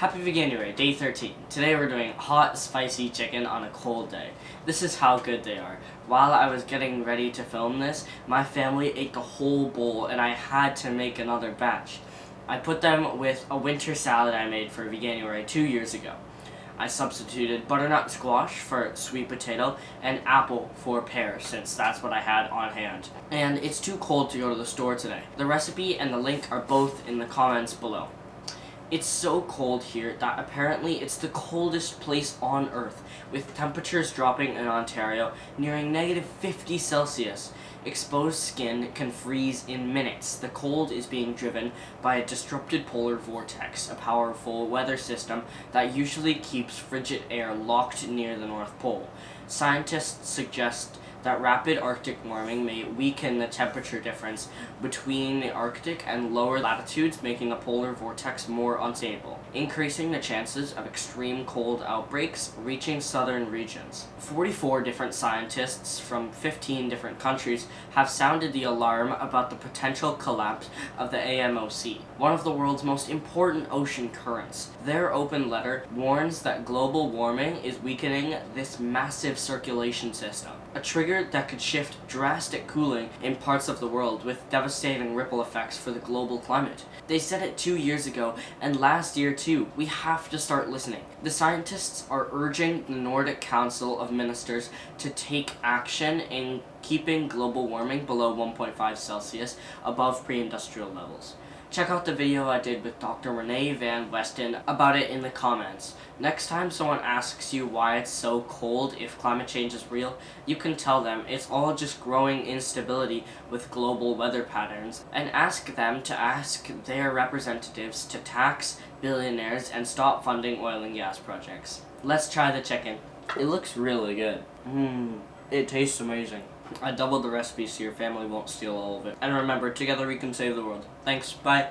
Happy Veganuary, day 13. Today we're doing hot, spicy chicken on a cold day. This is how good they are. While I was getting ready to film this, my family ate the whole bowl and I had to make another batch. I put them with a winter salad I made for Veganuary 2 years ago. I substituted butternut squash for sweet potato and apple for pear, since that's what I had on hand. And it's too cold to go to the store today. The recipe and the link are both in the comments below. It's so cold here that apparently it's the coldest place on Earth, with temperatures dropping in Ontario nearing -50 Celsius. Exposed skin can freeze in minutes. The cold is being driven by a disrupted polar vortex, a powerful weather system that usually keeps frigid air locked near the North Pole. Scientists suggest that rapid Arctic warming may weaken the temperature difference between the Arctic and lower latitudes, making the polar vortex more unstable, increasing the chances of extreme cold outbreaks reaching southern regions. 44 different scientists from 15 different countries have sounded the alarm about the potential collapse of the AMOC, one of the world's most important ocean currents. Their open letter warns that global warming is weakening this massive circulation system, a trigger that could shift drastic cooling in parts of the world with devastating ripple effects for the global climate. They said it 2 years ago, and last year too. We have to start listening. The scientists are urging the Nordic Council of Ministers to take action in keeping global warming below 1.5 Celsius above pre-industrial levels. Check out the video I did with Dr. René Van Westen about it in the comments. Next time someone asks you why it's so cold if climate change is real, you can tell them it's all just growing instability with global weather patterns, and ask them to ask their representatives to tax billionaires and stop funding oil and gas projects. Let's try the chicken. It looks really good. It tastes amazing. I doubled the recipe so your family won't steal all of it. And remember, together we can save the world. Thanks, bye.